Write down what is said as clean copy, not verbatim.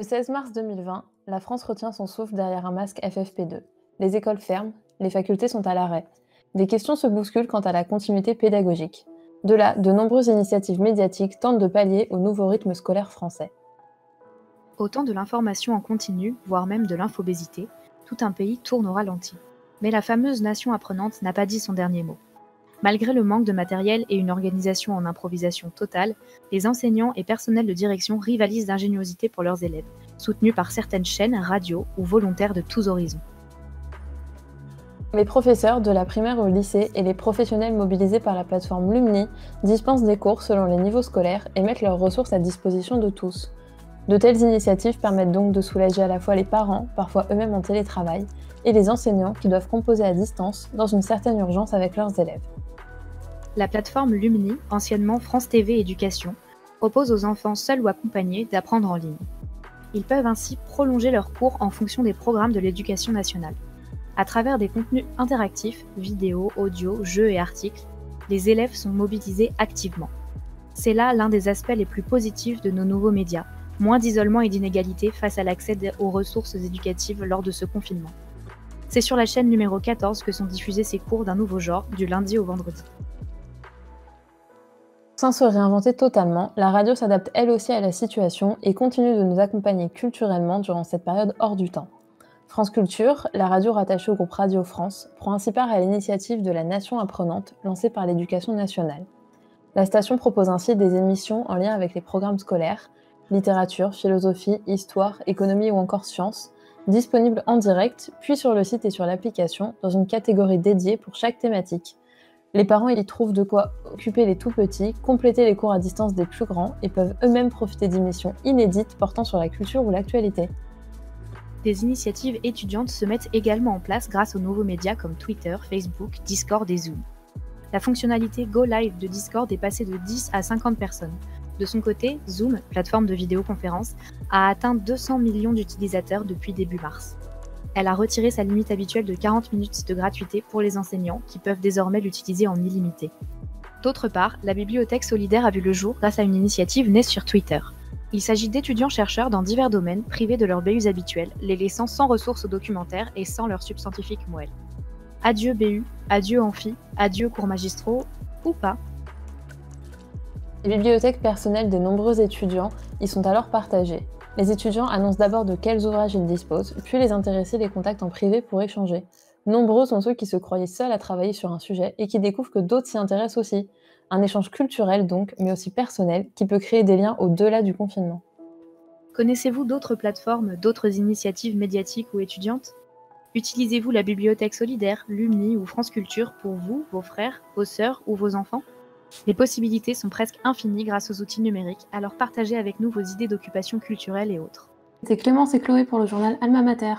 Le 16 mars 2020, la France retient son souffle derrière un masque FFP2. Les écoles ferment, les facultés sont à l'arrêt. Des questions se bousculent quant à la continuité pédagogique. De là, de nombreuses initiatives médiatiques tentent de pallier au nouveau rythme scolaire français. Au temps de l'information en continu, voire même de l'infobésité, tout un pays tourne au ralenti. Mais la fameuse nation apprenante n'a pas dit son dernier mot. Malgré le manque de matériel et une organisation en improvisation totale, les enseignants et personnels de direction rivalisent d'ingéniosité pour leurs élèves, soutenus par certaines chaînes, radios ou volontaires de tous horizons. Les professeurs, de la primaire au lycée, et les professionnels mobilisés par la plateforme Lumni dispensent des cours selon les niveaux scolaires et mettent leurs ressources à disposition de tous. De telles initiatives permettent donc de soulager à la fois les parents, parfois eux-mêmes en télétravail, et les enseignants qui doivent composer à distance dans une certaine urgence avec leurs élèves. La plateforme Lumni, anciennement France TV Éducation, propose aux enfants seuls ou accompagnés d'apprendre en ligne. Ils peuvent ainsi prolonger leurs cours en fonction des programmes de l'éducation nationale. À travers des contenus interactifs, vidéos, audio, jeux et articles, les élèves sont mobilisés activement. C'est là l'un des aspects les plus positifs de nos nouveaux médias, moins d'isolement et d'inégalité face à l'accès aux ressources éducatives lors de ce confinement. C'est sur la chaîne numéro 14 que sont diffusés ces cours d'un nouveau genre, du lundi au vendredi. Sans se réinventer totalement, la radio s'adapte elle aussi à la situation et continue de nous accompagner culturellement durant cette période hors du temps. France Culture, la radio rattachée au groupe Radio France, prend ainsi part à l'initiative de la Nation apprenante lancée par l'Éducation nationale. La station propose ainsi des émissions en lien avec les programmes scolaires, littérature, philosophie, histoire, économie ou encore sciences, disponibles en direct, puis sur le site et sur l'application, dans une catégorie dédiée pour chaque thématique. Les parents y trouvent de quoi occuper les tout-petits, compléter les cours à distance des plus grands et peuvent eux-mêmes profiter d'émissions inédites portant sur la culture ou l'actualité. Des initiatives étudiantes se mettent également en place grâce aux nouveaux médias comme Twitter, Facebook, Discord et Zoom. La fonctionnalité Go Live de Discord est passée de 10 à 50 personnes. De son côté, Zoom, plateforme de vidéoconférence, a atteint 200 millions d'utilisateurs depuis début mars. Elle a retiré sa limite habituelle de 40 minutes de gratuité pour les enseignants qui peuvent désormais l'utiliser en illimité. D'autre part, la bibliothèque solidaire a vu le jour grâce à une initiative née sur Twitter. Il s'agit d'étudiants-chercheurs dans divers domaines privés de leurs BUs habituels, les laissant sans ressources documentaires et sans leur substantifique moelle. Adieu BU, adieu amphi, adieu cours magistraux, ou pas. Les bibliothèques personnelles des nombreux étudiants y sont alors partagées. Les étudiants annoncent d'abord de quels ouvrages ils disposent, puis les intéressés les contactent en privé pour échanger. Nombreux sont ceux qui se croyaient seuls à travailler sur un sujet et qui découvrent que d'autres s'y intéressent aussi. Un échange culturel donc, mais aussi personnel, qui peut créer des liens au-delà du confinement. Connaissez-vous d'autres plateformes, d'autres initiatives médiatiques ou étudiantes ? Utilisez-vous la bibliothèque solidaire, Lumni ou France Culture pour vous, vos frères, vos sœurs ou vos enfants ? Les possibilités sont presque infinies grâce aux outils numériques, alors partagez avec nous vos idées d'occupation culturelle et autres. C'était Clémence et Chloé pour le journal Alma Mater.